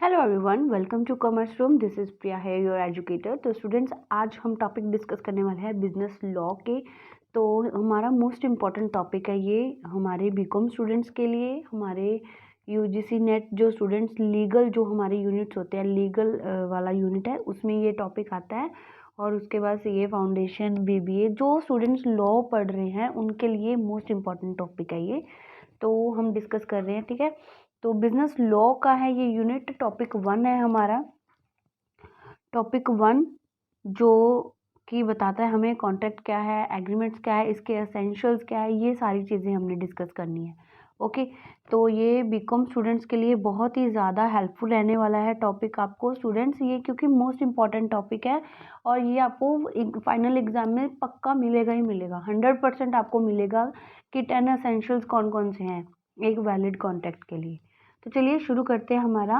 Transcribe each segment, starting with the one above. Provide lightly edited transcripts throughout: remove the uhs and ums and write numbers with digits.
Hello everyone, welcome to commerce room. This is Priya है, your educator. तो students, आज हम टॉपिक डिस्कस करने वाले हैं बिजनेस लॉ के। तो हमारा मोस्ट इम्पॉर्टेंट टॉपिक है ये हमारे बीकॉम स्टूडेंट्स के लिए, हमारे यूजीसी नेट जो स्टूडेंट्स लीगल जो हमारे यूनिट्स होते हैं, लीगल वाला यूनिट है, उसमें ये टॉपिक आता है। और उसके बाद से ये फाउंडेशन बीबीए जो स्टूडेंट्स लॉ पढ़ रहे हैं उनके लिए मोस्ट इम्पॉर्टेंट टॉपिक है ये। तो हम डिस्कस कर रहे हैं, ठीक है। तो बिजनेस लॉ का है ये यूनिट। टॉपिक 1 है हमारा। टॉपिक 1 जो कि बताता है हमें कॉन्ट्रैक्ट क्या है, एग्रीमेंट्स क्या है, इसके एसेंशियल्स क्या है, ये सारी चीज़ें हमने डिस्कस करनी है। ओके, तो ये बीकॉम स्टूडेंट्स के लिए बहुत ही ज़्यादा हेल्पफुल रहने वाला है टॉपिक आपको स्टूडेंट्स, ये क्योंकि मोस्ट इम्पॉर्टेंट टॉपिक है और ये आपको फाइनल एग्जाम में पक्का मिलेगा ही मिलेगा, 100% आपको मिलेगा कि 10 एसेंशियल्स कौन कौन से हैं एक वैलिड कॉन्ट्रैक्ट के लिए। तो चलिए शुरू करते हैं हमारा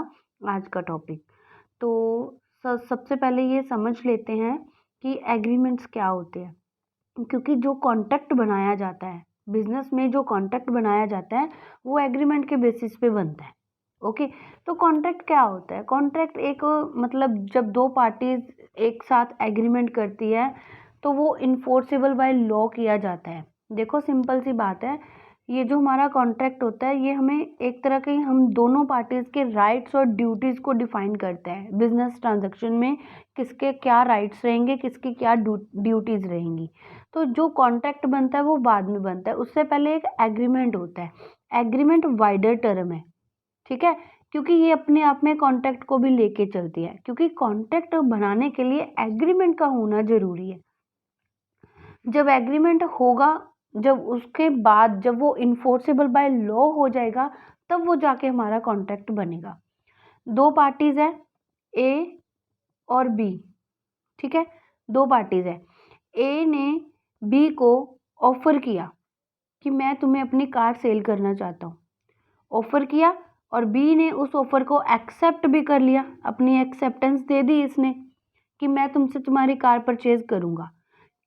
आज का टॉपिक। तो सबसे पहले ये समझ लेते हैं कि एग्रीमेंट्स क्या होते हैं, क्योंकि जो कॉन्ट्रैक्ट बनाया जाता है बिजनेस में, जो कॉन्ट्रैक्ट बनाया जाता है वो एग्रीमेंट के बेसिस पे बनता है। ओके, तो कॉन्ट्रैक्ट क्या होता है? कॉन्ट्रैक्ट एक मतलब जब दो पार्टीज एक साथ एग्रीमेंट करती है तो वो इन्फोर्सेबल बाय लॉ किया जाता है। देखो सिंपल सी बात है, ये जो हमारा कॉन्ट्रैक्ट होता है ये हमें एक तरह के हम दोनों पार्टीज के राइट्स और ड्यूटीज को डिफाइन करता है। बिजनेस ट्रांजैक्शन में किसके क्या राइट्स रहेंगे, किसकी क्या ड्यूटीज रहेंगी। तो जो कॉन्ट्रैक्ट बनता है वो बाद में बनता है, उससे पहले एक एग्रीमेंट होता है। एग्रीमेंट वाइडर टर्म है, ठीक है, क्योंकि ये अपने आप में कॉन्ट्रैक्ट को भी लेके चलती है, क्योंकि कॉन्ट्रैक्ट बनाने के लिए एग्रीमेंट का होना जरूरी है। जब एग्रीमेंट होगा, जब उसके बाद जब वो इन्फोर्सेबल बाय लॉ हो जाएगा, तब वो जाके हमारा कॉन्ट्रैक्ट बनेगा। दो पार्टीज है ए और बी, ठीक है, दो पार्टीज है। ए ने बी को ऑफर किया कि मैं तुम्हें अपनी कार सेल करना चाहता हूँ, ऑफर किया, और बी ने उस ऑफर को एक्सेप्ट भी कर लिया, अपनी एक्सेप्टेंस दे दी इसने कि मैं तुमसे तुम्हारी कार परचेज करूंगा।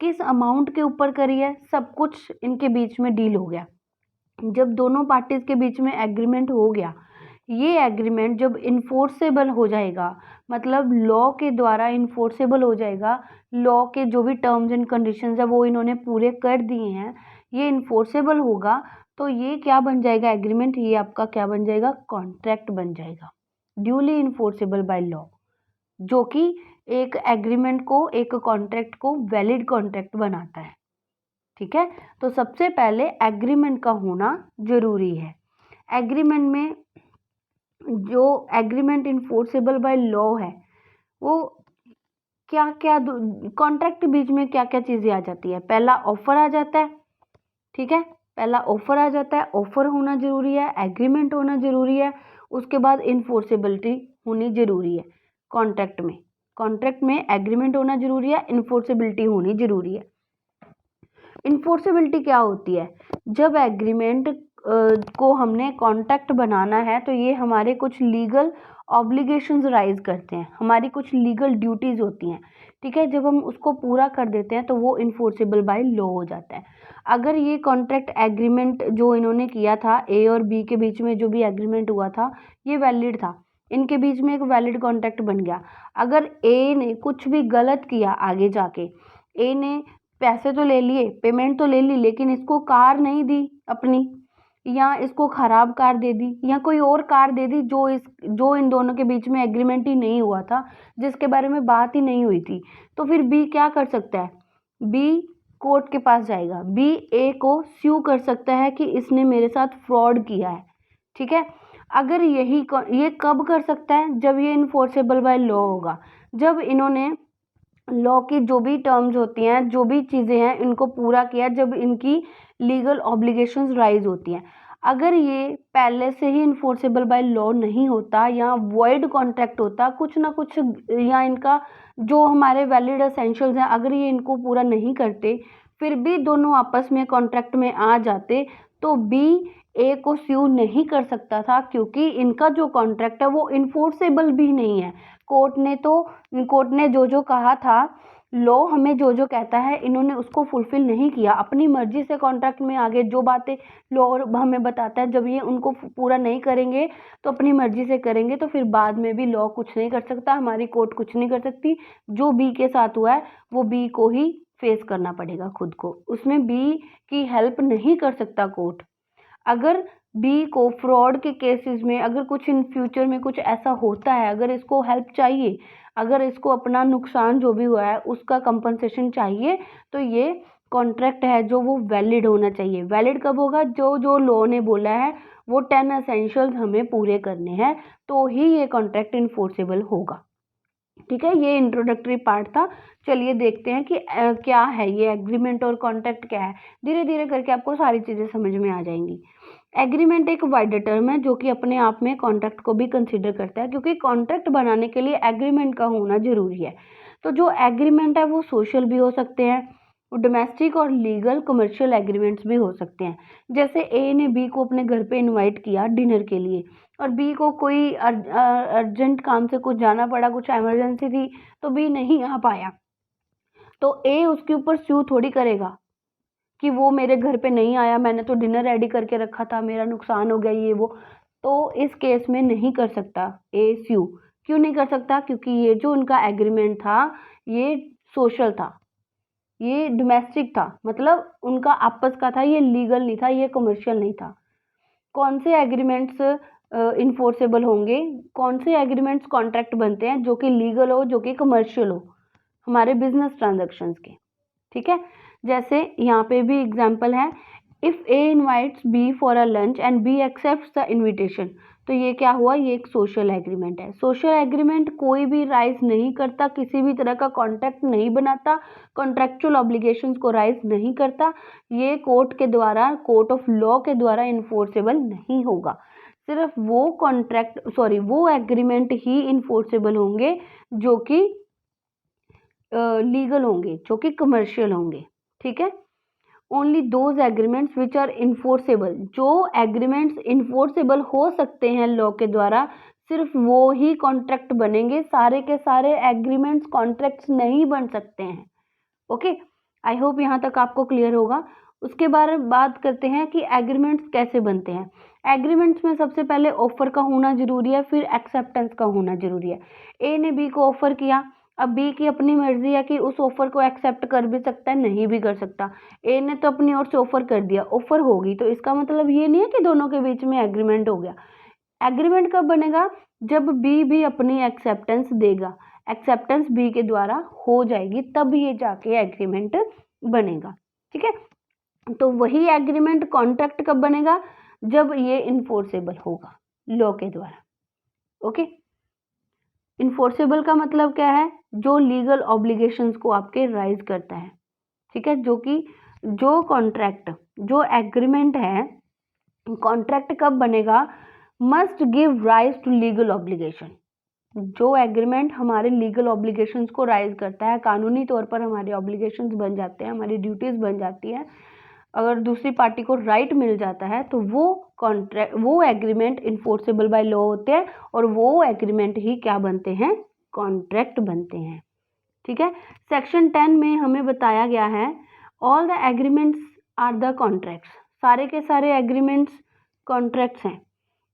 किस अमाउंट के ऊपर करी है, सब कुछ इनके बीच में डील हो गया। जब दोनों पार्टीज के बीच में एग्रीमेंट हो गया, ये एग्रीमेंट जब इन्फोर्सेबल हो जाएगा, मतलब लॉ के द्वारा इन्फोर्सेबल हो जाएगा, लॉ के जो भी टर्म्स एंड कंडीशंस है वो इन्होंने पूरे कर दिए हैं, ये इन्फोर्सेबल होगा, तो ये क्या बन जाएगा एग्रीमेंट, ये आपका क्या बन जाएगा, कॉन्ट्रैक्ट बन जाएगा, ड्यूली इन्फोर्सेबल बाय लॉ, जो कि एक एग्रीमेंट को, एक कॉन्ट्रैक्ट को वैलिड कॉन्ट्रैक्ट बनाता है। ठीक है, तो सबसे पहले एग्रीमेंट का होना जरूरी है। एग्रीमेंट में जो एग्रीमेंट इन्फोर्सेबल बाय लॉ है वो क्या क्या, कॉन्ट्रैक्ट के बीच में क्या क्या चीजें आ जाती है। पहला ऑफर आ जाता है, ठीक है, पहला ऑफर आ जाता है, ऑफर होना जरूरी है, एग्रीमेंट होना जरूरी है, उसके बाद इन्फोर्सेबिलिटी होनी जरूरी है। कॉन्ट्रैक्ट में एग्रीमेंट होना जरूरी है, इन्फोर्सेबिलिटी होनी जरूरी है। इन्फोर्सेबिलिटी क्या होती है? जब एग्रीमेंट को हमने कॉन्ट्रैक्ट बनाना है तो ये हमारे कुछ लीगल ऑब्लिगेशंस राइज करते हैं, हमारी कुछ लीगल ड्यूटीज होती हैं, ठीक है, जब हम उसको पूरा कर देते हैं तो वो इन्फोर्सेबल बाय लॉ हो जाता है। अगर ये कॉन्ट्रैक्ट एग्रीमेंट जो इन्होंने किया था ए और बी के बीच में, जो भी एग्रीमेंट हुआ था ये वैलिड था, इनके बीच में एक वैलिड कॉन्ट्रैक्ट बन गया। अगर ए ने कुछ भी गलत किया आगे जाके, ए ने पैसे तो ले लिए, पेमेंट तो ले ली, लेकिन इसको कार नहीं दी अपनी, या इसको खराब कार दे दी, या कोई और कार दे दी जो इन दोनों के बीच में एग्रीमेंट ही नहीं हुआ था, जिसके बारे में बात ही नहीं हुई थी, तो फिर बी क्या कर सकता है? बी कोर्ट के पास जाएगा, बी ए को स्यू कर सकता है कि इसने मेरे साथ फ्रॉड किया है, ठीक है। अगर ये कब कर सकता है? जब ये इन्फोर्सेबल बाय लॉ होगा, जब इन्होंने लॉ की जो भी टर्म्स होती हैं, जो भी चीज़ें हैं, इनको पूरा किया, जब इनकी लीगल ऑब्लिगेशंस राइज होती हैं। अगर ये पहले से ही इन्फोर्सेबल बाय लॉ नहीं होता या वॉइड कॉन्ट्रैक्ट होता, कुछ ना कुछ, या इनका जो हमारे वैलिड एसेंशियल्स हैं अगर ये इनको पूरा नहीं करते, फिर भी दोनों आपस में कॉन्ट्रैक्ट में आ जाते, तो बी ए को स्यू नहीं कर सकता था, क्योंकि इनका जो कॉन्ट्रैक्ट है वो इन्फोर्सेबल भी नहीं है। कोर्ट ने जो जो कहा था लॉ हमें जो जो कहता है इन्होंने उसको फुलफिल नहीं किया, अपनी मर्जी से कॉन्ट्रैक्ट में आगे जो बातें लॉ हमें बताता है, जब ये उनको पूरा नहीं करेंगे तो अपनी मर्जी से करेंगे तो फिर बाद में भी लॉ कुछ नहीं कर सकता, हमारी कोर्ट कुछ नहीं कर सकती। जो बी के साथ हुआ है वो बी को ही फेस करना पड़ेगा खुद को, उसमें बी की हेल्प नहीं कर सकता कोर्ट। अगर बी को फ्रॉड के केसेस में अगर कुछ इन फ्यूचर में कुछ ऐसा होता है, अगर इसको हेल्प चाहिए, अगर इसको अपना नुकसान जो भी हुआ है उसका कंपनसेशन चाहिए, तो ये कॉन्ट्रैक्ट है जो वो वैलिड होना चाहिए। वैलिड कब होगा? जो जो लॉ ने बोला है वो 10 एसेंशियल्स हमें पूरे करने हैं तो ही ये कॉन्ट्रैक्ट इन्फोर्सेबल होगा। ठीक है, ये इंट्रोडक्टरी पार्ट था। चलिए देखते हैं कि क्या है ये एग्रीमेंट और कॉन्ट्रैक्ट क्या है। धीरे धीरे करके आपको सारी चीज़ें समझ में आ जाएंगी। एग्रीमेंट एक वाइडर टर्म है जो कि अपने आप में कॉन्ट्रैक्ट को भी कंसीडर करता है, क्योंकि कॉन्ट्रैक्ट बनाने के लिए एग्रीमेंट का होना जरूरी है। तो जो एग्रीमेंट है वो सोशल भी हो सकते हैं, डोमेस्टिक और लीगल कमर्शियल एग्रीमेंट्स भी हो सकते हैं। जैसे ए ने बी को अपने घर पे इनवाइट किया डिनर के लिए, और बी को कोई अर्जेंट काम से कुछ जाना पड़ा, कुछ इमरजेंसी थी तो बी नहीं आ पाया, तो ए उसके ऊपर स्यू थोड़ी करेगा कि वो मेरे घर पे नहीं आया, मैंने तो डिनर रेडी करके रखा था, मेरा नुकसान हो गया ये वो। तो इस केस में नहीं कर सकता ए स्यू। क्यों नहीं कर सकता? क्योंकि ये जो उनका एग्रीमेंट था ये सोशल था, ये डोमेस्टिक था, मतलब उनका आपस का था, ये लीगल नहीं था, ये कमर्शियल नहीं था। कौन से एग्रीमेंट्स इन्फोर्सेबल होंगे, कौन से एग्रीमेंट्स कॉन्ट्रैक्ट बनते हैं जो कि लीगल हो, जो कि कमर्शियल हो, हमारे बिजनेस ट्रांजैक्शंस के। ठीक है, जैसे यहाँ पे भी एग्जाम्पल है, if A invites B for a lunch and B accepts the invitation, तो ये क्या हुआ? ये एक सोशल एग्रीमेंट है। सोशल एग्रीमेंट कोई भी राइज नहीं करता, किसी भी तरह का कॉन्ट्रैक्ट नहीं बनाता, कॉन्ट्रैक्चुअल ऑब्लिगेशंस को राइज नहीं करता, ये कोर्ट के द्वारा, कोर्ट ऑफ लॉ के द्वारा इन्फोर्सेबल नहीं होगा। सिर्फ वो वो एग्रीमेंट ही इन्फोर्सेबल होंगे जो कि लीगल होंगे, जो कि कमर्शियल होंगे। ठीक है, only those agreements which are enforceable, जो एग्रीमेंट्स इन्फोर्सेबल हो सकते हैं लॉ के द्वारा, सिर्फ वो ही कॉन्ट्रैक्ट बनेंगे, सारे के सारे एग्रीमेंट्स कॉन्ट्रैक्ट्स नहीं बन सकते हैं। ओके, आई होप यहाँ तक आपको क्लियर होगा। उसके बारे में बात करते हैं कि एग्रीमेंट्स कैसे बनते हैं। एग्रीमेंट्स में सबसे पहले ऑफर का होना जरूरी है, फिर एक्सेप्टेंस का होना जरूरी है। ए ने बी को ऑफर किया, अब बी की अपनी मर्जी है कि उस ऑफर को एक्सेप्ट कर भी सकता है, नहीं भी कर सकता। ए ने तो अपनी ओर से ऑफर कर दिया, ऑफर होगी, तो इसका मतलब ये नहीं है कि दोनों के बीच में एग्रीमेंट हो गया। एग्रीमेंट कब बनेगा? जब बी भी अपनी एक्सेप्टेंस देगा, एक्सेप्टेंस बी के द्वारा हो जाएगी, तब ये जाके एग्रीमेंट बनेगा। ठीक है, तो वही एग्रीमेंट कॉन्ट्रैक्ट कब बनेगा? जब ये इन्फोर्सेबल होगा लॉ के द्वारा। ओके, इन्फोर्सेबल का मतलब क्या है? जो लीगल ऑब्लिगेशंस को आपके राइज करता है। ठीक है, जो कि जो कॉन्ट्रैक्ट, जो एग्रीमेंट है, कॉन्ट्रैक्ट कब बनेगा? Must give rise to legal obligation. जो एग्रीमेंट हमारे लीगल ऑब्लिगेशंस को राइज करता है, कानूनी तौर पर हमारे ऑब्लिगेशंस बन जाते हैं, हमारी ड्यूटीज बन जाती हैं, अगर दूसरी पार्टी को राइट मिल जाता है तो वो एग्रीमेंट इन्फोर्सेबल बाय लॉ होते हैं, और वो एग्रीमेंट ही क्या बनते हैं? कॉन्ट्रैक्ट बनते हैं। ठीक है, सेक्शन 10 में हमें बताया गया है all the agreements are the contracts, सारे के सारे एग्रीमेंट्स कॉन्ट्रैक्ट्स हैं।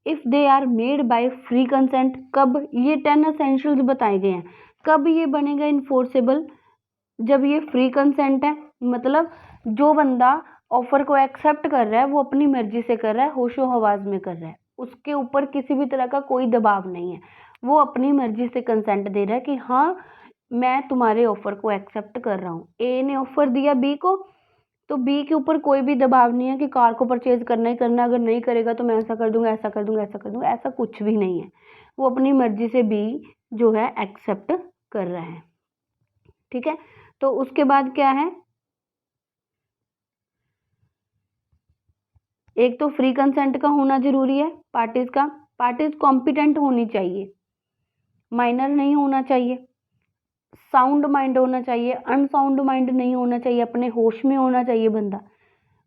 If they are made by free consent, कब? ये 10 एसेंशियल्स बताए गए हैं, कब ये बनेगा इन्फोर्सेबल? जब ये फ्री कंसेंट है, मतलब जो बंदा ऑफर को एक्सेप्ट कर रहा है वो अपनी मर्जी से कर रहा है, होशो हवास में कर रहा है, उसके ऊपर किसी भी तरह का कोई दबाव नहीं है, वो अपनी मर्जी से कंसेंट दे रहा है कि हाँ मैं तुम्हारे ऑफर को एक्सेप्ट कर रहा हूँ। ए ने ऑफर दिया बी को, तो बी के ऊपर कोई भी दबाव नहीं है कि कार को परचेज करना ही करना, अगर नहीं करेगा तो मैं ऐसा कर दूंगा, ऐसा कर दूंगा, ऐसा कर दूंगा, ऐसा कुछ भी नहीं है। वो अपनी मर्जी से बी जो है एक्सेप्ट कर रहा है। ठीक है, तो उसके बाद क्या है? एक तो फ्री कंसेंट का होना जरूरी है पार्टीज का, पार्टीज कॉम्पिटेंट होनी चाहिए, माइनर नहीं होना चाहिए, साउंड माइंड होना चाहिए, अनसाउंड माइंड नहीं होना चाहिए, अपने होश में होना चाहिए बंदा,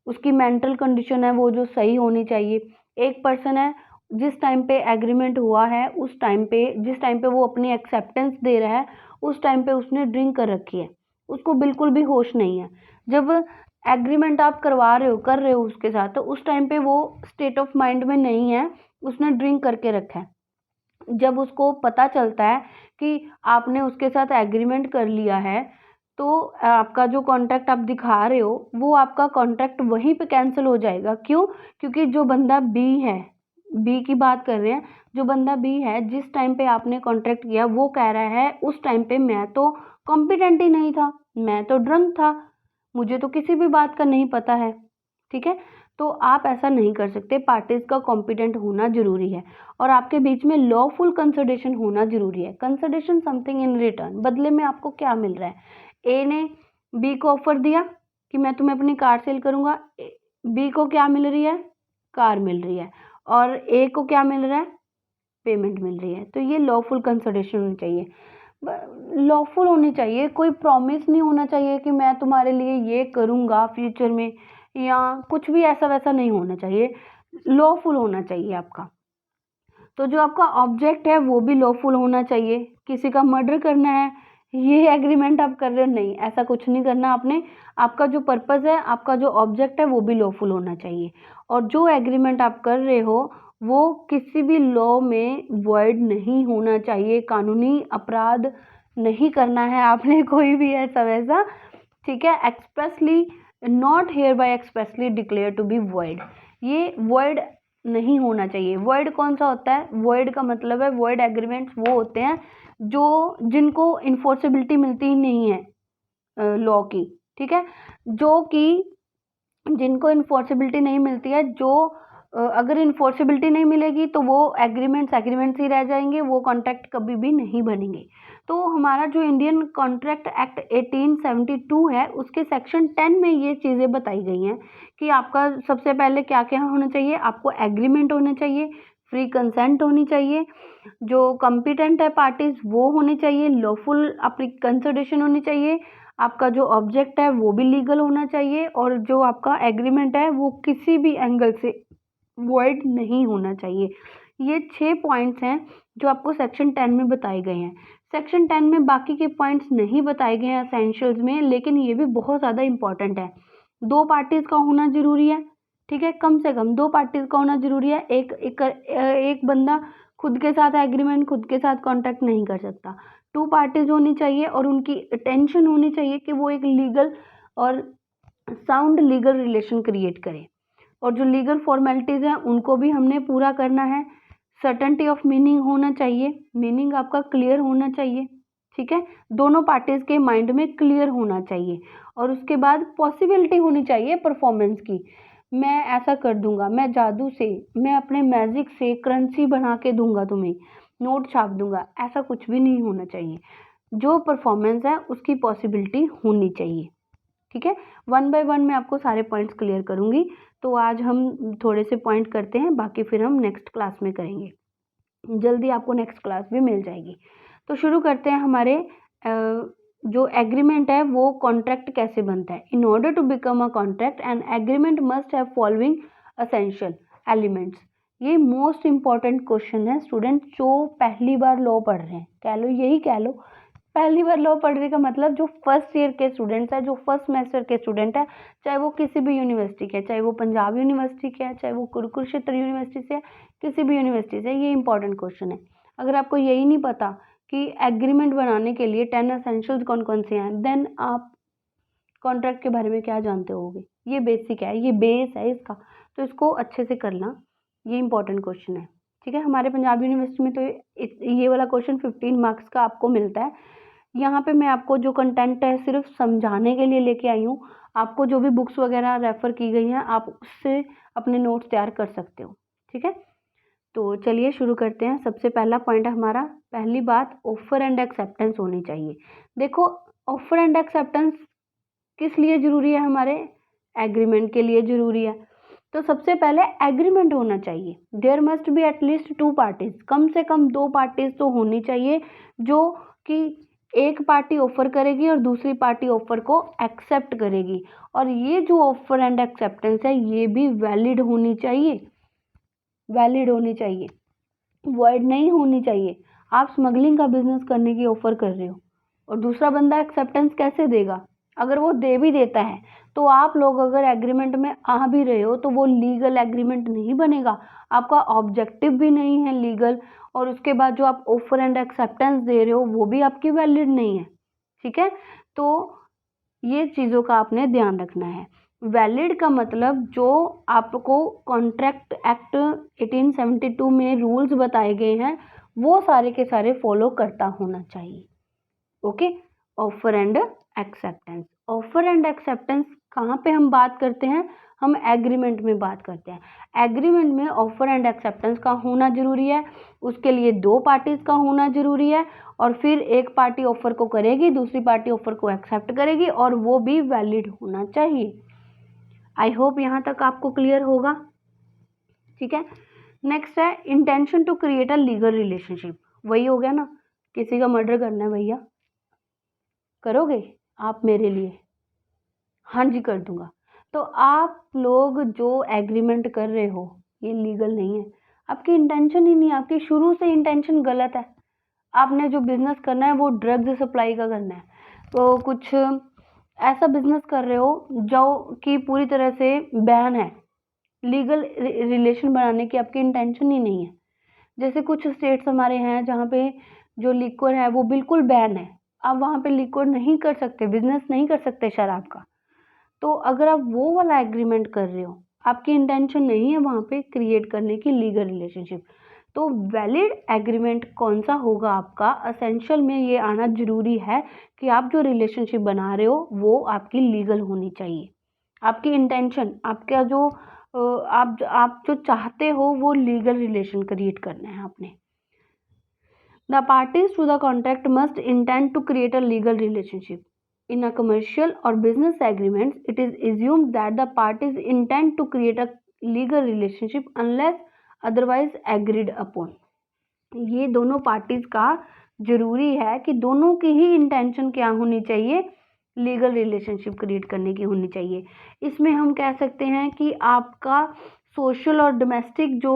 उसकी मेंटल कंडीशन है वो जो सही होनी चाहिए। एक पर्सन है जिस टाइम पे एग्रीमेंट हुआ है उस टाइम पे, जिस टाइम पे वो अपनी एक्सेप्टेंस दे रहा है उस टाइम पे उसने ड्रिंक कर रखी है, उसको बिल्कुल भी होश नहीं है। जब एग्रीमेंट आप करवा रहे हो, कर रहे हो उसके साथ, तो उस टाइम पे वो स्टेट ऑफ माइंड में नहीं है, उसने ड्रिंक करके रखा है। जब उसको पता चलता है कि आपने उसके साथ एग्रीमेंट कर लिया है, तो आपका जो कॉन्ट्रैक्ट आप दिखा रहे हो, वो आपका कॉन्ट्रैक्ट वहीं पे कैंसिल हो जाएगा। क्यों? क्योंकि जो बंदा बी है, बी की बात कर रहे हैं, जो बंदा बी है, जिस टाइम पे आपने कॉन्ट्रैक्ट किया, वो कह रहा है उस टाइम पे मैं तो कॉम्पिटेंट ही नहीं था, मैं तो ड्रंक था, मुझे तो किसी भी बात का नहीं पता है। ठीक है, तो आप ऐसा नहीं कर सकते। पार्टीज का कॉम्पिटेंट होना जरूरी है और आपके बीच में लॉफुल कंसिडरेशन होना जरूरी है। कंसिडरेशन समथिंग इन रिटर्न, बदले में आपको क्या मिल रहा है। ए ने बी को ऑफर दिया कि मैं तुम्हें अपनी कार सेल करूंगा, बी को क्या मिल रही है, कार मिल रही है, और ए को क्या मिल रहा है, पेमेंट मिल रही है। तो ये लॉफुल कंसिडरेशन होनी चाहिए, लॉफुल होनी चाहिए। कोई प्रॉमिस नहीं होना चाहिए कि मैं तुम्हारे लिए ये करूंगा फ्यूचर में, या कुछ भी ऐसा वैसा नहीं होना चाहिए, लॉफुल होना चाहिए आपका। तो जो आपका ऑब्जेक्ट है वो भी लॉफुल होना चाहिए। किसी का मर्डर करना है, ये एग्रीमेंट आप कर रहे हो, नहीं, ऐसा कुछ नहीं करना आपने। आपका जो पर्पस है, आपका जो ऑब्जेक्ट है, वो भी लॉफुल होना चाहिए। और जो एग्रीमेंट आप कर रहे हो वो किसी भी लॉ में वॉइड नहीं होना चाहिए। कानूनी अपराध नहीं करना है आपने कोई भी ऐसा वैसा। ठीक है, expressly not hereby expressly declare to be void, ये वॉइड नहीं होना चाहिए। वॉइड कौन सा होता है? वॉइड का मतलब है, वॉइड एग्रीमेंट्स वो होते हैं जो जिनको इन्फोर्सेबिलिटी मिलती ही नहीं है लॉ की। ठीक है, जो कि जिनको इन्फोर्सेबिलिटी नहीं मिलती है, जो अगर इन्फोर्सेबिलिटी नहीं मिलेगी तो वो एग्रीमेंट्स ही रह जाएंगे, वो कॉन्ट्रैक्ट कभी भी नहीं बनेंगे। तो हमारा जो इंडियन कॉन्ट्रैक्ट एक्ट 1872 है, उसके सेक्शन 10 में ये चीज़ें बताई गई हैं कि आपका सबसे पहले क्या क्या होना चाहिए। आपको एग्रीमेंट होना चाहिए, फ्री कंसेंट होनी चाहिए, जो कॉम्पिटेंट है पार्टीज वो होनी चाहिए, लॉफुल आपकी कंसिडरेशन होनी चाहिए, आपका जो ऑब्जेक्ट है वो भी लीगल होना चाहिए, और जो आपका एग्रीमेंट है वो किसी भी एंगल से वॉइड नहीं होना चाहिए। ये 6 पॉइंट्स हैं जो आपको सेक्शन 10 में बताए गए हैं। सेक्शन 10 में बाकी के पॉइंट्स नहीं बताए गए हैं एसेंशियल्स में, लेकिन ये भी बहुत ज़्यादा इंपॉर्टेंट है। 2 पार्टीज का होना जरूरी है। ठीक है, कम से कम 2 पार्टीज का होना जरूरी है। एक बंदा खुद के साथ एग्रीमेंट, खुद के साथ कॉन्ट्रैक्ट नहीं कर सकता। 2 पार्टीज होनी चाहिए और उनकी अटेंशन होनी चाहिए कि वो एक लीगल और साउंड लीगल रिलेशन क्रिएट करें, और जो लीगल फॉर्मेलिटीज़ हैं उनको भी हमने पूरा करना है। सर्टेनिटी ऑफ मीनिंग होना चाहिए, मीनिंग आपका क्लियर होना चाहिए। ठीक है, दोनों पार्टीज के माइंड में क्लियर होना चाहिए। और उसके बाद पॉसिबिलिटी होनी चाहिए परफॉर्मेंस की। मैं ऐसा कर दूंगा, मैं जादू से, मैं अपने मैजिक से करेंसी बना के दूंगा तुम्हें, नोट छाप दूंगा, ऐसा कुछ भी नहीं होना चाहिए। जो परफॉर्मेंस है उसकी पॉसिबिलिटी होनी चाहिए। ठीक है, 1 बाय 1 मैं आपको सारे पॉइंट्स क्लियर करूंगी। तो आज हम थोड़े से पॉइंट करते हैं, बाकी फिर हम नेक्स्ट क्लास में करेंगे। जल्दी आपको नेक्स्ट क्लास भी मिल जाएगी। तो शुरू करते हैं। हमारे जो एग्रीमेंट है वो कॉन्ट्रैक्ट कैसे बनता है। In order to become a contract and agreement must have following essential elements. ये मोस्ट इंपॉर्टेंट क्वेश्चन है स्टूडेंट, जो पहली बार लॉ पढ़ रहे हैं, कह लो यही कह लो, पहली बार लॉ पढ़ने का मतलब जो फर्स्ट ईयर के स्टूडेंट्स हैं, जो फर्स्ट सेमेस्टर के स्टूडेंट है, चाहे वो किसी भी यूनिवर्सिटी के, चाहे वो पंजाब यूनिवर्सिटी के है, चाहे वो कुरुक्षेत्र यूनिवर्सिटी से, किसी भी यूनिवर्सिटी से, ये इंपॉर्टेंट क्वेश्चन है। अगर आपको यही नहीं पता कि एग्रीमेंट बनाने के लिए 10 एसेंशियल्स कौन कौन से हैं, देन आप कॉन्ट्रैक्ट के बारे में क्या जानते होगे। ये बेसिक है, ये बेस है इसका, तो इसको अच्छे से करना, ये इंपॉर्टेंट क्वेश्चन है। ठीक है, हमारे पंजाब यूनिवर्सिटी में तो ये वाला क्वेश्चन 15 मार्क्स का आपको मिलता है। यहाँ पे मैं आपको जो कंटेंट है सिर्फ समझाने के लिए लेके आई हूँ। आपको जो भी बुक्स वगैरह रेफर की गई हैं आप उससे अपने नोट्स तैयार कर सकते हो। ठीक है, तो चलिए शुरू करते हैं। सबसे पहला पॉइंट है हमारा, पहली बात, ऑफर एंड एक्सेप्टेंस होनी चाहिए। देखो, ऑफर एंड एक्सेप्टेंस किस लिए जरूरी है? हमारे एग्रीमेंट के लिए जरूरी है। तो सबसे पहले एग्रीमेंट होना चाहिए। There must be at least 2 parties, कम से कम 2 पार्टीज तो होनी चाहिए, जो कि एक पार्टी ऑफर करेगी और दूसरी पार्टी ऑफर को एक्सेप्ट करेगी। और ये जो ऑफर एंड एक्सेप्टेंस है ये भी वैलिड होनी चाहिए, वैलिड होनी चाहिए, वॉइड नहीं होनी चाहिए। आप स्मगलिंग का बिजनेस करने की ऑफर कर रहे हो, और दूसरा बंदा एक्सेप्टेंस कैसे देगा? अगर वो दे भी देता है तो आप लोग अगर एग्रीमेंट में आ भी रहे हो तो वो लीगल एग्रीमेंट नहीं बनेगा, आपका ऑब्जेक्टिव भी नहीं है लीगल, और उसके बाद जो आप ऑफर एंड एक्सेप्टेंस दे रहे हो वो भी आपकी वैलिड नहीं है। ठीक है, तो ये चीज़ों का आपने ध्यान रखना है। वैलिड का मतलब जो आपको कॉन्ट्रैक्ट एक्ट 1872 में रूल्स बताए गए हैं वो सारे के सारे फॉलो करता होना चाहिए। Okay, offer and acceptance. Offer and acceptance कहाँ पे हम बात करते हैं? हम एग्रीमेंट में बात करते हैं। एग्रीमेंट में ऑफर एंड एक्सेप्टेंस का होना जरूरी है, उसके लिए दो पार्टीज का होना जरूरी है, और फिर एक पार्टी ऑफर को करेगी, दूसरी पार्टी ऑफर को एक्सेप्ट करेगी, और वो भी वैलिड होना चाहिए। आई होप यहाँ तक आपको क्लियर होगा। ठीक है, नेक्स्ट है intention to create a legal relationship. वही हो गया ना, किसी का मर्डर करना है भैया, करोगे आप मेरे लिए? हाँ जी, कर दूंगा। तो आप लोग जो एग्रीमेंट कर रहे हो ये लीगल नहीं है, आपकी इंटेंशन ही नहीं है, आपकी शुरू से इंटेंशन गलत है। आपने जो बिजनेस करना है वो ड्रग्स सप्लाई का करना है, तो कुछ ऐसा बिजनेस कर रहे हो जो कि पूरी तरह से बैन है। लीगल रिलेशन बनाने की आपकी इंटेंशन ही नहीं है। जैसे कुछ स्टेट्स हमारे हैं जहाँ पे जो लिक्वर है वो बिल्कुल बैन है, आप वहाँ पे लिक्वर नहीं कर सकते, बिजनेस नहीं कर सकते शराब का। तो अगर आप वो वाला एग्रीमेंट कर रहे हो, आपकी इंटेंशन नहीं है वहाँ पे क्रिएट करने की लीगल रिलेशनशिप, तो वैलिड एग्रीमेंट कौन सा होगा आपका? असेंशियल में ये आना जरूरी है कि आप जो रिलेशनशिप बना रहे हो वो आपकी लीगल होनी चाहिए। आपकी इंटेंशन, आपका जो आप जो चाहते हो वो लीगल रिलेशन क्रिएट करना है आपने। The parties to the contract must intend to create a legal relationship. In a commercial or business agreements, it is assumed that the parties intend to create a legal relationship unless otherwise agreed upon. ये दोनों parties का जरूरी है कि दोनों की ही intention क्या होनी चाहिए? लीगल रिलेशनशिप क्रिएट करने की होनी चाहिए। इसमें हम कह सकते हैं कि आपका सोशल और डोमेस्टिक जो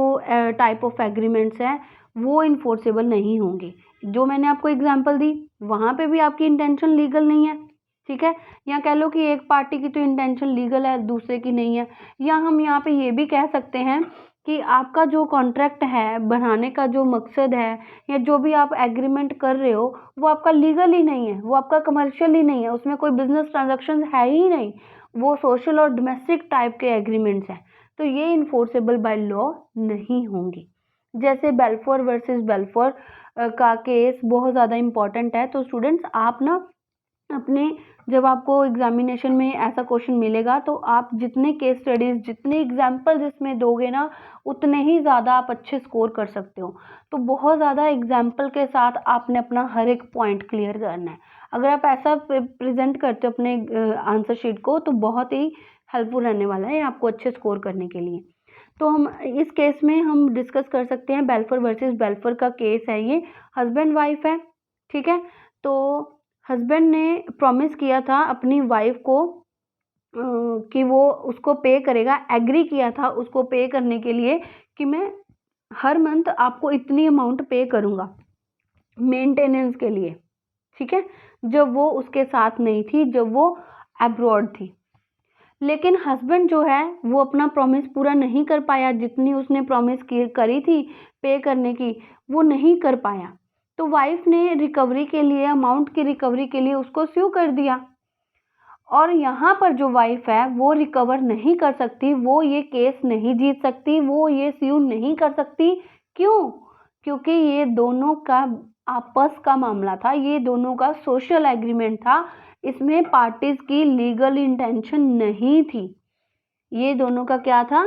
टाइप ऑफ एग्रीमेंट्स हैं वो इन्फोर्सेबल नहीं होंगे। जो मैंने आपको एग्जांपल दी वहाँ पे भी आपकी इंटेंशन लीगल नहीं है। ठीक है, या कह लो कि एक पार्टी की तो इंटेंशन लीगल है, दूसरे की नहीं है। या हम यहाँ पे ये भी कह सकते हैं कि आपका जो कॉन्ट्रैक्ट है बनाने का जो मकसद है या जो भी आप एग्रीमेंट कर रहे हो वो आपका लीगल ही नहीं है, वो आपका कमर्शियल ही नहीं है, उसमें कोई बिजनेस ट्रांजैक्शन है ही नहीं, वो सोशल और डोमेस्टिक टाइप के एग्रीमेंट्स हैं, तो ये इन्फोर्सेबल बाय लॉ नहीं होंगे। जैसे बेल्फोर वर्सेस बेल्फोर का केस बहुत ज़्यादा इम्पॉर्टेंट है। तो स्टूडेंट्स आप ना अपने, जब आपको एग्जामिनेशन में ऐसा क्वेश्चन मिलेगा तो आप जितने केस स्टडीज, जितने एग्जाम्पल्स इसमें दोगे ना उतने ही ज़्यादा आप अच्छे स्कोर कर सकते हो। तो बहुत ज़्यादा एग्जाम्पल के साथ आपने अपना हर एक पॉइंट क्लियर करना है। अगर आप ऐसा प्रेजेंट करते हो अपने आंसर शीट को तो बहुत ही हेल्पफुल रहने वाला है आपको अच्छे स्कोर करने के लिए। तो हम इस केस में हम डिस्कस कर सकते हैं, बेल्फोर वर्सेस बेल्फोर का केस है ये, हस्बैंड वाइफ है। ठीक है, तो हस्बैंड ने प्रॉमिस किया था अपनी वाइफ को कि वो उसको पे करेगा, एग्री किया था उसको पे करने के लिए कि मैं हर मंथ आपको इतनी अमाउंट पे करूँगा मेंटेनेंस के लिए। ठीक है, जब वो उसके साथ नहीं थी, जब वो अब्रॉड थी। लेकिन हस्बैंड जो है वो अपना प्रॉमिस पूरा नहीं कर पाया, जितनी उसने प्रॉमिस करी थी पे करने की वो नहीं कर पाया। तो वाइफ ने रिकवरी के लिए, अमाउंट की रिकवरी के लिए उसको स्यू कर दिया, और यहाँ पर जो वाइफ है वो रिकवर नहीं कर सकती, वो ये केस नहीं जीत सकती, वो ये स्यू नहीं कर सकती। क्यों? क्योंकि ये दोनों का आपस का मामला था, ये दोनों का सोशल एग्रीमेंट था, इसमें पार्टीज की लीगल इंटेंशन नहीं थी। ये दोनों का क्या था?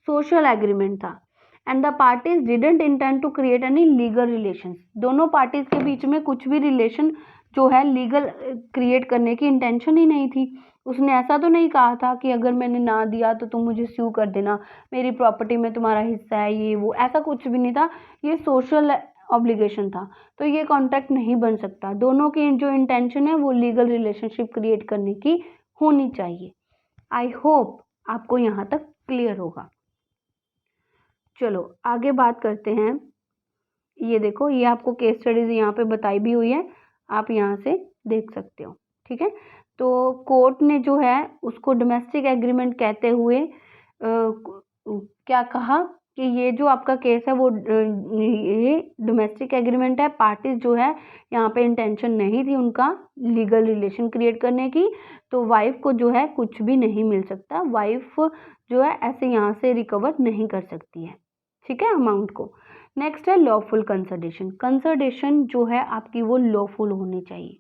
सोशल एग्रीमेंट था। And the parties didn't intend to create any legal relations. दोनों पार्टीज के बीच में कुछ भी रिलेशन जो है लीगल क्रिएट करने की इंटेंशन ही नहीं थी। उसने ऐसा तो नहीं कहा था कि अगर मैंने ना दिया तो तुम मुझे स्यू कर देना, मेरी प्रॉपर्टी में तुम्हारा हिस्सा है, ये वो, ऐसा कुछ भी नहीं था। ये सोशल ऑब्लिगेशन था, तो ये कॉन्ट्रैक्ट नहीं बन सकता। दोनों की जो इंटेंशन है वो लीगल रिलेशनशिप क्रिएट करने की होनी चाहिए। आई होप आपको यहाँ तक क्लियर होगा। चलो आगे बात करते हैं। ये देखो, ये आपको केस स्टडीज यहाँ पे बताई भी हुई है, आप यहाँ से देख सकते हो। ठीक है, तो कोर्ट ने जो है उसको डोमेस्टिक एग्रीमेंट कहते हुए क्या कहा कि ये जो आपका केस है वो ये डोमेस्टिक एग्रीमेंट है। पार्टीज जो है यहाँ पे इंटेंशन नहीं थी उनका लीगल रिलेशन क्रिएट करने की, तो वाइफ को जो है कुछ भी नहीं मिल सकता। वाइफ जो है ऐसे यहाँ से रिकवर नहीं कर सकती है, ठीक है, अमाउंट को। नेक्स्ट है लॉफुल कंसल्टेशन। कंसल्टेशन जो है आपकी वो लॉफुल होनी चाहिए।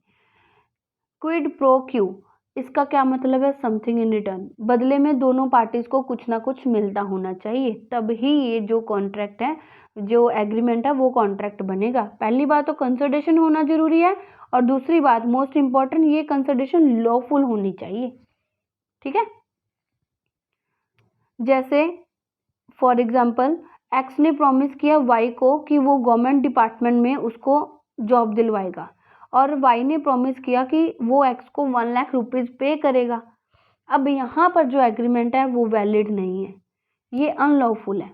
क्विड प्रो क्यू, इसका क्या मतलब है? समथिंग इन रिटर्न, बदले में दोनों पार्टीज को कुछ ना कुछ मिलता होना चाहिए, तब ही ये जो कॉन्ट्रैक्ट है, जो एग्रीमेंट है वो कॉन्ट्रैक्ट बनेगा। पहली बात तो कंसल्टेशन होना जरूरी है, और दूसरी बात मोस्ट इंपॉर्टेंट, ये कंसल्टेशन लॉफुल होनी चाहिए। ठीक है, जैसे फॉर एग्जाम्पल एक्स ने प्रॉमिस किया वाई को कि वो गवर्नमेंट डिपार्टमेंट में उसको जॉब दिलवाएगा, और वाई ने प्रॉमिस किया कि वो एक्स को 1 लाख रुपीज पे करेगा। अब यहाँ पर जो एग्रीमेंट है वो वैलिड नहीं है, ये अनलॉफुल है।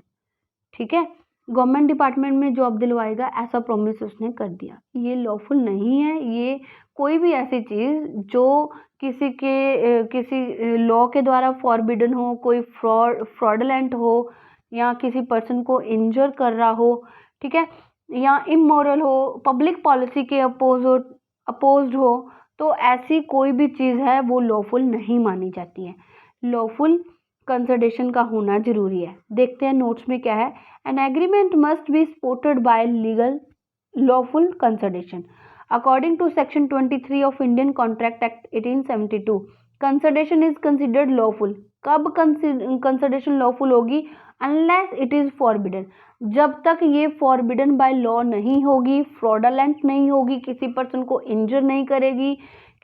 ठीक है, गवर्नमेंट डिपार्टमेंट में जॉब दिलवाएगा ऐसा प्रॉमिस उसने कर दिया, ये लॉफुल नहीं है। ये कोई भी ऐसी चीज़ जो किसी लॉ के द्वारा फॉरबिडन हो, कोई फ्रॉडलेंट हो, या किसी पर्सन को इंजर कर रहा हो, ठीक है, या इमोरल हो, पब्लिक पॉलिसी के अपोज्ड हो, तो ऐसी कोई भी चीज़ है वो लॉफुल नहीं मानी जाती है। लॉफुल कंसल्टेशन का होना जरूरी है। देखते हैं नोट्स में क्या है। An agreement must be supported by legal lawful consultation according to section 23 of Indian contract act 1872। Consultation is considered lawful. कब कंसल्टेशन लॉफुल होगी? अनलेस इट इज फॉरबिडन, जब तक ये फॉरबिडन बाय लॉ नहीं होगी, फ्रॉडलेंट नहीं होगी, किसी पर्सन को इंजर नहीं करेगी,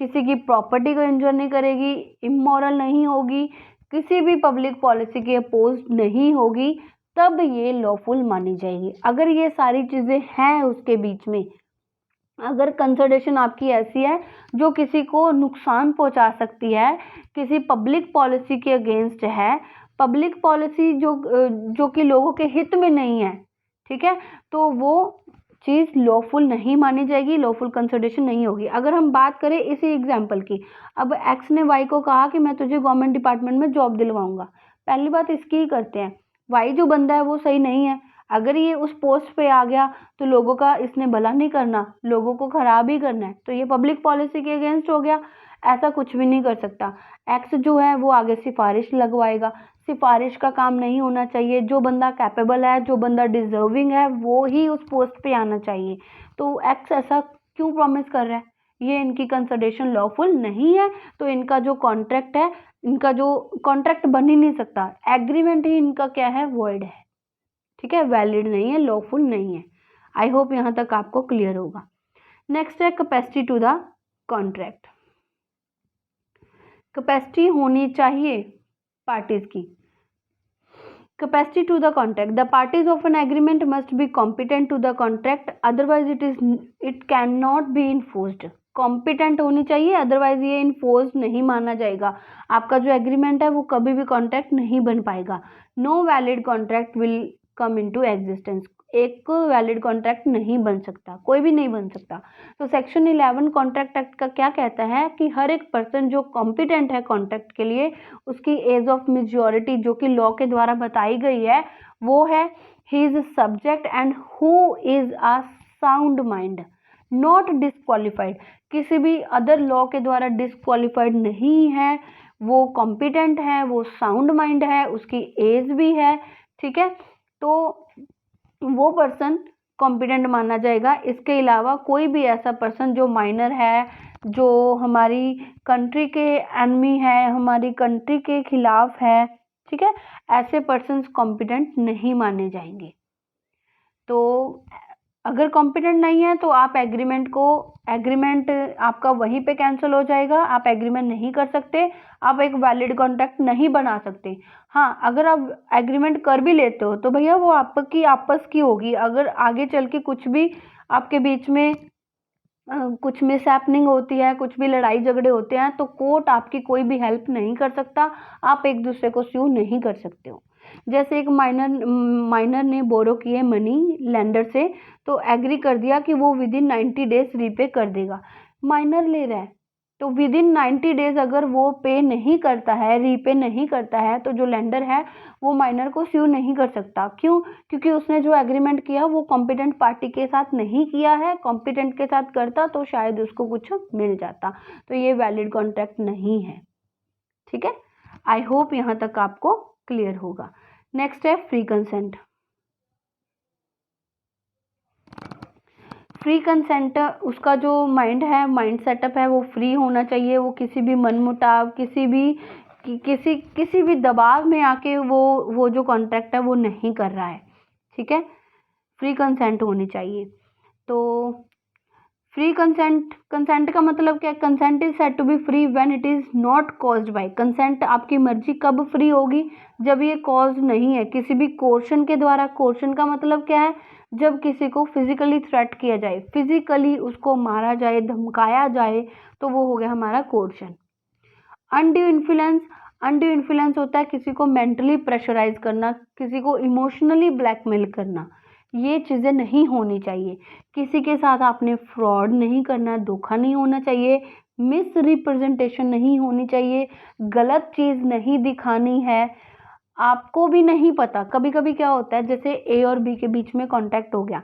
किसी की प्रॉपर्टी को इंजर नहीं करेगी, इमोरल नहीं होगी, किसी भी पब्लिक पॉलिसी के अपोज नहीं होगी, तब ये लॉफुल मानी जाएगी। अगर ये सारी चीज़ें हैं उसके बीच में, अगर कंसल्टेशन आपकी ऐसी है जो किसी को नुकसान पहुंचा सकती है, किसी पब्लिक पॉलिसी के अगेंस्ट है, पब्लिक पॉलिसी जो कि लोगों के हित में नहीं है, ठीक है, तो वो चीज़ लॉफुल नहीं मानी जाएगी, लॉफुल कंसल्टेशन नहीं होगी। अगर हम बात करें इसी एग्जाम्पल की, अब एक्स ने वाई को कहा कि मैं तुझे गवर्नमेंट डिपार्टमेंट में जॉब दिलवाऊंगा। पहली बात इसकी ही करते हैं, वाई जो बंदा है वो सही नहीं है। अगर ये उस पोस्ट पे आ गया तो लोगों का इसने भला नहीं करना, लोगों को खराब ही करना है, तो ये पब्लिक पॉलिसी के अगेंस्ट हो गया, ऐसा कुछ भी नहीं कर सकता। एक्स जो है वो आगे सिफारिश लगवाएगा, सिफारिश का काम नहीं होना चाहिए। जो बंदा कैपेबल है, जो बंदा डिजर्विंग है, वो ही उस पोस्ट पे आना चाहिए। तो एक्स ऐसा क्यों प्रॉमिस कर रहा है? ये इनकी कंसल्टेशन लॉफुल नहीं है, तो इनका जो कॉन्ट्रैक्ट है, इनका जो कॉन्ट्रैक्ट बन ही नहीं सकता, एग्रीमेंट ही इनका क्या है, वॉइड है। ठीक है, वैलिड नहीं है, लॉफुल नहीं है। आई होप यहाँ तक आपको क्लियर होगा। नेक्स्ट है capacity to the contract. Capacity होनी चाहिए पार्टीज की। Capacity to the contract, the parties of an agreement must be competent to the contract, otherwise it can not be enforced. Competent होनी चाहिए, अदरवाइज ये enforce नहीं माना जाएगा। आपका जो एग्रीमेंट है वो कभी भी कॉन्ट्रैक्ट नहीं बन पाएगा। No valid contract will come into existence. एक वैलिड कॉन्ट्रैक्ट नहीं बन सकता, कोई भी नहीं बन सकता। तो सेक्शन 11 कॉन्ट्रैक्ट एक्ट का क्या कहता है कि हर एक पर्सन जो कॉम्पिटेंट है कॉन्ट्रैक्ट के लिए, उसकी एज ऑफ मेजॉरिटी जो कि लॉ के द्वारा बताई गई है वो है he is subject and who is a sound mind, not disqualified. किसी भी अदर लॉ के द्वारा डिस्क्वालिफाइड नहीं है, वो कॉम्पिटेंट है, वो साउंड माइंड है, उसकी एज भी है। ठीक है, तो वो पर्सन कॉम्पिटेंट माना जाएगा। इसके अलावा कोई भी ऐसा पर्सन जो माइनर है, जो हमारी कंट्री के एनमी है, हमारी कंट्री के खिलाफ है, ठीक है, ऐसे पर्सन्स कॉम्पिटेंट नहीं माने जाएंगे। तो अगर कॉम्पिटेंट नहीं है तो आप एग्रीमेंट आपका वहीं पे कैंसिल हो जाएगा, आप एग्रीमेंट नहीं कर सकते, आप एक वैलिड कॉन्ट्रैक्ट नहीं बना सकते। हाँ, अगर आप एग्रीमेंट कर भी लेते हो तो भैया वो आपकी आपस की होगी। अगर आगे चल के कुछ भी आपके बीच में कुछ मिसहैपनिंग होती है, कुछ भी लड़ाई झगड़े होते हैं, तो कोर्ट आपकी कोई भी हेल्प नहीं कर सकता, आप एक दूसरे को स्यू नहीं कर सकते हो। जैसे एक माइनर ने बोरो किए मनी लेंडर से, तो एग्री कर दिया कि वो विद इन 90 डेज रीपे कर देगा। माइनर ले रहा है, तो विद इन 90 डेज अगर वो पे नहीं करता है, रीपे नहीं करता है, तो जो लेंडर है वो माइनर को स्यू नहीं कर सकता। क्यों? क्योंकि उसने जो एग्रीमेंट किया वो कॉम्पिटेंट पार्टी के साथ नहीं किया है। कॉम्पिटेंट के साथ करता तो शायद उसको कुछ मिल जाता, तो ये वैलिड कॉन्ट्रैक्ट नहीं है। ठीक है, आई होप यहाँ तक आपको क्लियर होगा। नेक्स्ट है फ्री कंसेंट। फ्री कंसेंट, उसका जो माइंड है, माइंड सेटअप है, वो फ्री होना चाहिए। वो किसी भी मनमुटाव, किसी भी दबाव में आके वो जो कॉन्ट्रैक्ट है वो नहीं कर रहा है। ठीक है, फ्री कंसेंट होनी चाहिए। तो फ्री कंसेंट का मतलब क्या है? Consent is said to be free when it is not caused by. Consent आपकी मर्जी कब फ्री होगी? जब ये कॉज नहीं है किसी भी कोर्शन के द्वारा। कोर्शन का मतलब क्या है? जब किसी को फिजिकली थ्रेट किया जाए, फिजिकली उसको मारा जाए, धमकाया जाए, तो वो हो गया हमारा coercion. Undue influence, undue influence होता है किसी को मेंटली प्रेशराइज करना, किसी को इमोशनली ब्लैकमेल करना। ये चीज़ें नहीं होनी चाहिए। किसी के साथ आपने फ्रॉड नहीं करना, धोखा नहीं होना चाहिए, मिस रिप्रेजेंटेशन नहीं होनी चाहिए, गलत चीज़ नहीं दिखानी है। आपको भी नहीं पता, कभी कभी क्या होता है, जैसे ए और बी के बीच में कॉन्टैक्ट हो गया।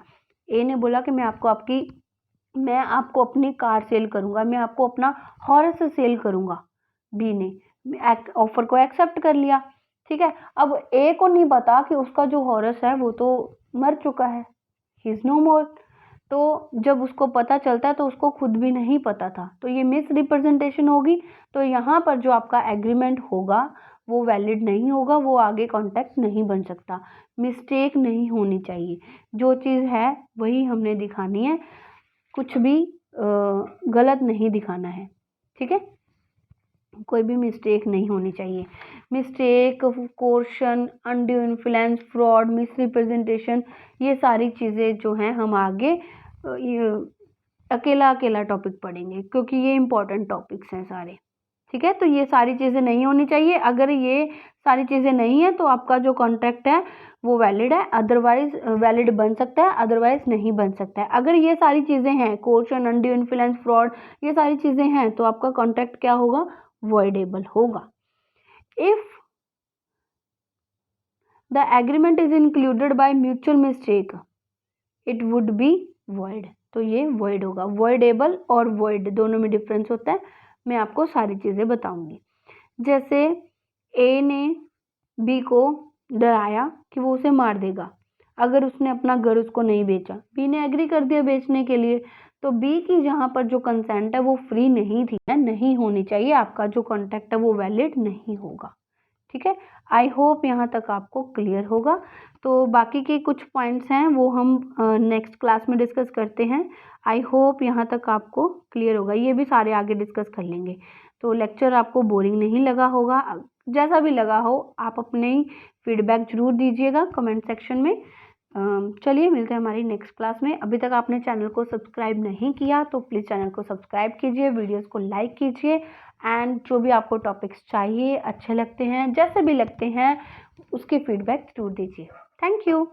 ए ने बोला कि मैं आपको अपनी कार सेल करूंगा, मैं आपको अपना हॉर्स सेल करूंगा। बी ने ऑफर को एक्सेप्ट कर लिया। ठीक है, अब ए को नहीं पता कि उसका जो हॉर्स है वो तो मर चुका है, ही इज नो मोर। तो जब उसको पता चलता है तो उसको खुद भी नहीं पता था, तो ये मिस रिप्रेजेंटेशन होगी। तो यहाँ पर जो आपका एग्रीमेंट होगा वो वैलिड नहीं होगा, वो आगे कॉन्टैक्ट नहीं बन सकता। मिस्टेक नहीं होनी चाहिए, जो चीज़ है वही हमने दिखानी है, कुछ भी गलत नहीं दिखाना है। ठीक है, कोई भी मिस्टेक नहीं होनी चाहिए। Mistake, coercion, undue influence, fraud, miss representation, ये सारी चीज़ें जो हैं हम आगे अकेला अकेला टॉपिक पढ़ेंगे, क्योंकि ये इंपॉर्टेंट टॉपिक्स हैं सारे। ठीक है, तो ये सारी चीज़ें नहीं होनी चाहिए। अगर ये सारी चीज़ें नहीं है तो आपका जो कॉन्ट्रैक्ट है वो वैलिड है, अदरवाइज वैलिड बन सकता है, अदरवाइज नहीं बन सकता है। अगर ये सारी चीज़ें हैं, कोर्शन, अनड्यू इन्फ्लुएंस, फ्रॉड, ये सारी चीज़ें हैं, तो आपका कॉन्ट्रैक्ट क्या होगा? voidable होगा। If the agreement is included by mutual mistake, it would be void। तो ये void होगा। voidable और void दोनों में डिफरेंस होता है, मैं आपको सारी चीज़ें बताऊंगी। जैसे ए ने बी को डराया कि वो उसे मार देगा अगर उसने अपना घर उसको नहीं बेचा। बी ने एग्री कर दिया बेचने के लिए, तो बी की जहाँ पर जो कंसेंट है वो फ्री नहीं थी, नहीं होनी चाहिए। आपका जो कॉन्ट्रैक्ट है वो वैलिड नहीं होगा। ठीक है, आई होप यहाँ तक आपको क्लियर होगा। तो बाकी के कुछ पॉइंट्स हैं वो हम नेक्स्ट क्लास में डिस्कस करते हैं। आई होप यहाँ तक आपको क्लियर होगा, ये भी सारे आगे डिस्कस कर लेंगे। तो लेक्चर आपको बोरिंग नहीं लगा होगा, जैसा भी लगा हो आप अपने फीडबैक जरूर दीजिएगा कमेंट सेक्शन में। चलिए मिलते हैं हमारी नेक्स्ट क्लास में। अभी तक आपने चैनल को सब्सक्राइब नहीं किया तो प्लीज़ चैनल को सब्सक्राइब कीजिए, वीडियोस को लाइक कीजिए, एंड जो भी आपको टॉपिक्स चाहिए, अच्छे लगते हैं, जैसे भी लगते हैं, उसके फीडबैक जरूर दीजिए। Thank you.